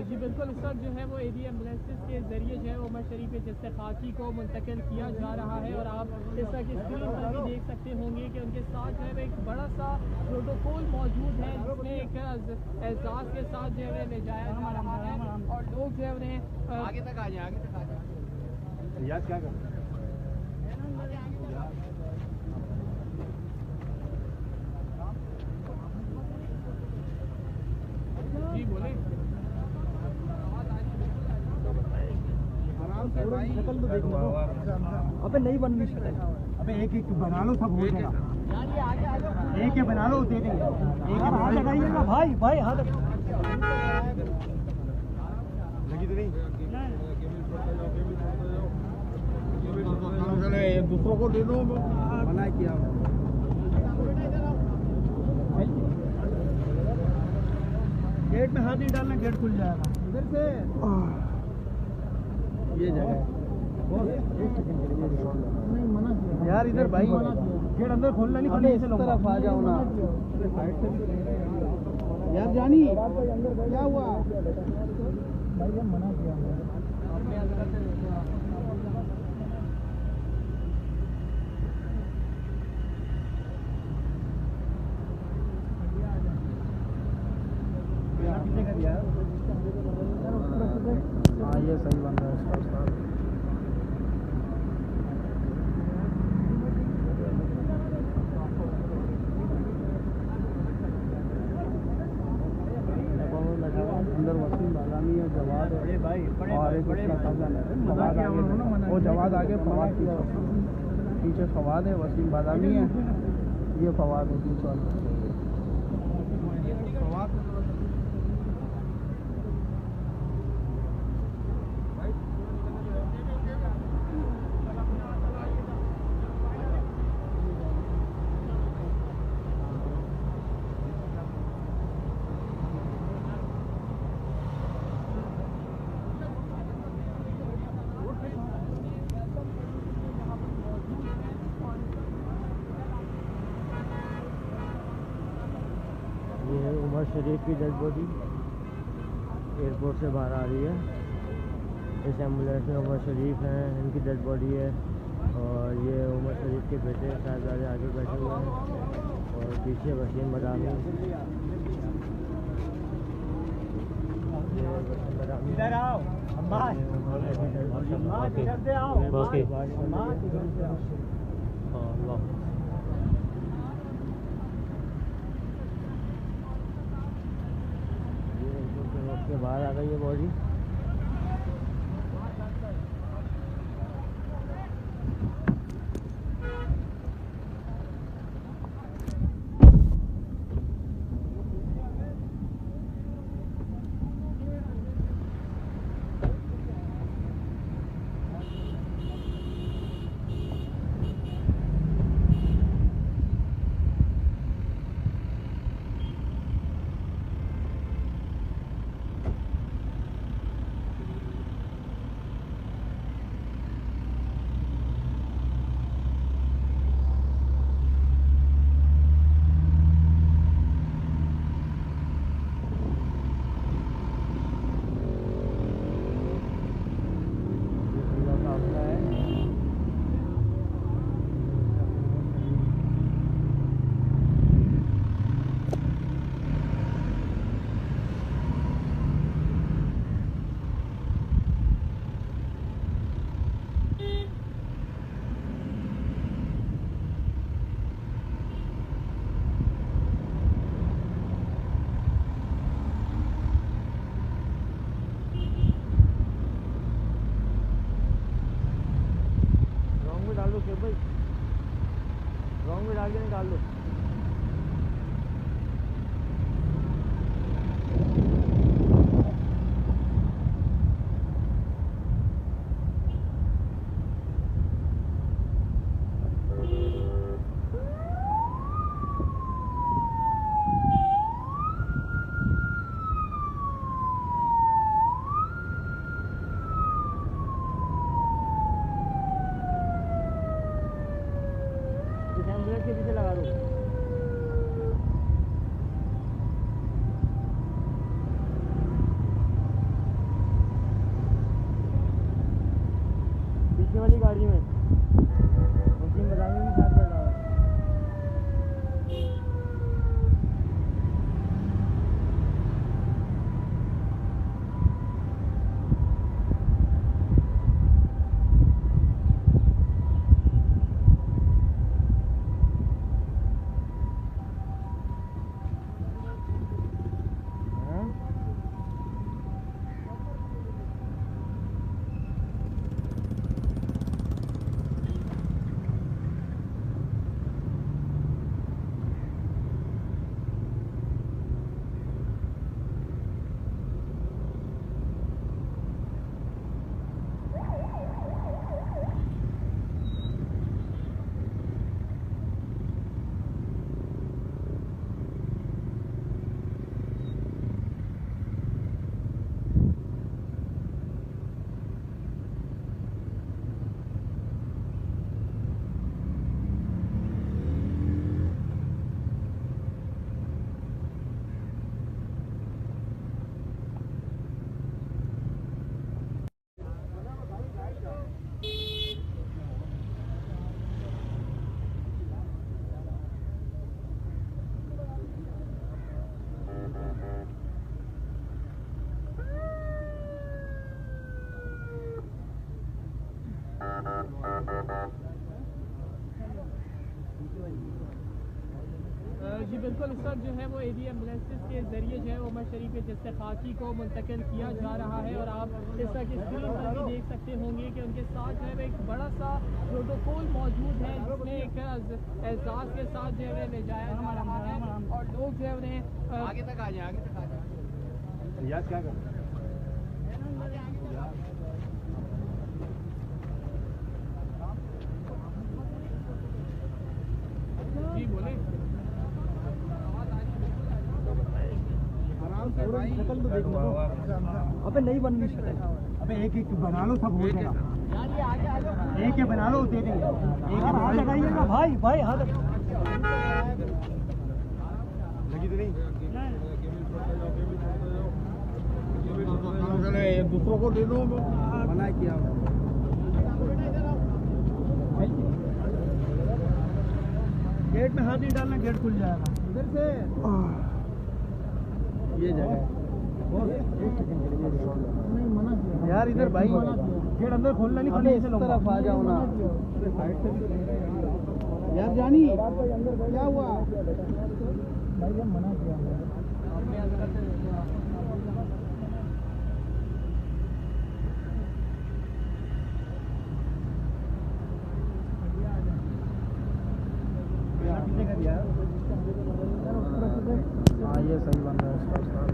जी बिल्कुल, इस वक्त जो है वो एडी एम्बुलेंसेज के ज़रिए जो है उमर शरीफ के जस्से खाकी को मुंतकिल किया जा रहा है। और आप इस वक्त स्क्रीन पर भी देख सकते होंगे कि उनके साथ जो है एक बड़ा सा प्रोटोकॉल मौजूद है, जिसमें एक एहसास के साथ जो है ले जाया जा रहा है और लोग जो है उन्हें आगे तक आ जाए, आगे तक आ जाए। याद क्या कर जी बोले। शक्ल तो देखने को। अबे नहीं बननी शक्ल। अबे एक एक बना लो, सब हो जाएगा। एक एक बना लो, दे देंगे। एक हाथ लगाइएगा भाई, भाई हाथ लगी तो नहीं। एक दूसरों को दे दो, मना किया। गेट में हाथ नहीं डालना, गेट खुल जाएगा। इधर से ये जगह नहीं मना किया यार, इधर भाई गेट अंदर खोलना नहीं, खुले इस तरफ आ जाओ ना। यार जानी क्या हुआ भाई, हम मना किया। हाँ ये सही बन रहा है इसका उस्ताद। अंदर वसीम बादामी है, जवाद है और एक उसका कज़न है फवाद आगे, वो जवाद आगे, फवाद पीछे फवाद है, वसीम बादामी है, ये फवाद है पीछे। ये है उमर शरीफ की डेड बॉडी एयरपोर्ट से बाहर आ रही है। इस एम्बुलेंस में उमर शरीफ हैं, इनकी डेड बॉडी है और ये उमर शरीफ के बेटे साहबजादे आगे बैठे हुए हैं और पीछे वसीम बादामी। इधर आओ के बाहर आ गई है बॉडी। भाई रॉन्ग में डाल के निकाल लो। एम्बुलेंस के पीछे लगा दो। गाड़ी में, वसीम बदामी भी साथ बैठा है। जी बिल्कुल, इस वक्त जो है वो एडी एम्बुलेंसेज के ज़रिए जो है उमर शरीफ के जस्से खाकी को मुंतकिल किया जा रहा है। और आप इस वक्त स्क्रीन पर भी देख सकते होंगे कि उनके साथ जो है एक बड़ा सा प्रोटोकॉल मौजूद है, जिसमें एक एहसास के साथ जो है ले जाया जा रहा है और लोग जो है उन्हें आगे तक आ जाए, आगे तक आ जाए। याद क्या कर जी बोले शक्ल तो देख लो। अबे नहीं बननी शक्ल, अबे एक एक बना लो, सब हो जाएगा। एक एक बना लो, दे देंगे। एक हाथ लगाइएगा भाई, भाई हाथ लगी तो नहीं। दूसरों को दे दो, मना किया। गेट में हाथ नहीं डालना, गेट खुल जाएगा इधर से। ये जगह नहीं मना किया यार, इधर भाई गेट अंदर खोलना नहीं, अबे इस तरफ आ जाओ ना यार। जानी क्या हुआ भाई, मना किया। हाँ, ये सही बन रहा है इसका स्टार्ट।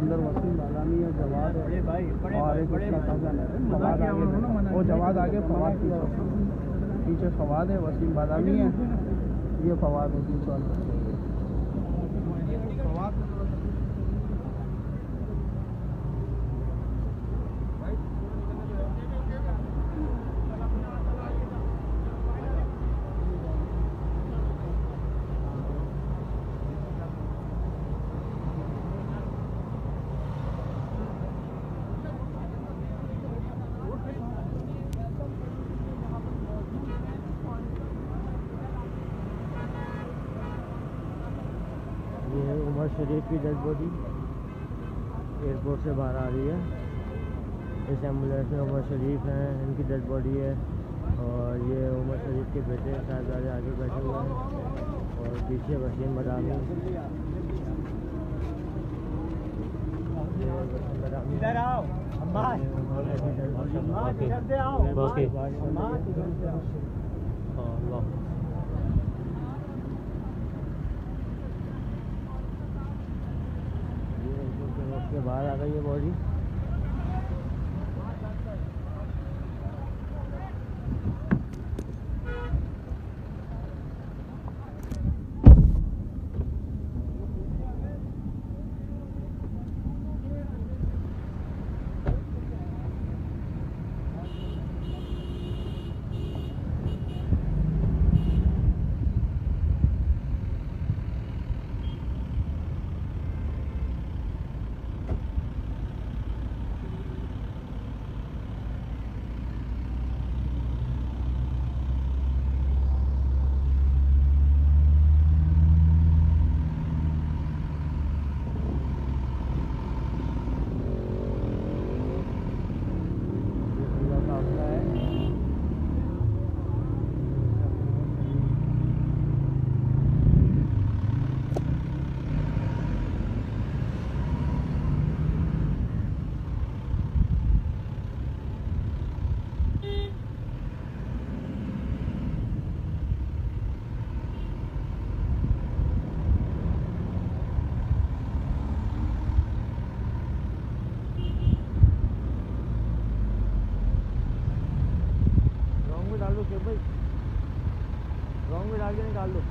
अंदर वसीम बादामी है, जवाद है और एक उसका कज़न है फवाद आगे। वो जवाद आगे, फवाद पीछे फवाद है, वसीम बादामी है, ये फवाद है पीछे वाला। ये है उमर शरीफ की डेड बॉडी एयरपोर्ट से बाहर आ रही है। इस एम्बुलेंस में उमर शरीफ हैं, इनकी डेड बॉडी है। और ये उमर शरीफ के बेटे साहबजादे आगे बैठे हुए हैं और पीछे वसीम बदामी। इधर आओ के बाहर आ गई है बॉडी। लो शेख भाई, रॉन्ग में डाल के निकाल लो।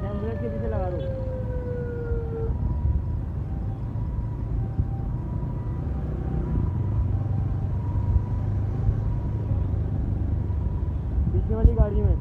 एम्बुलेंस के पीछे लगा दो। पीछे वाली गाड़ी में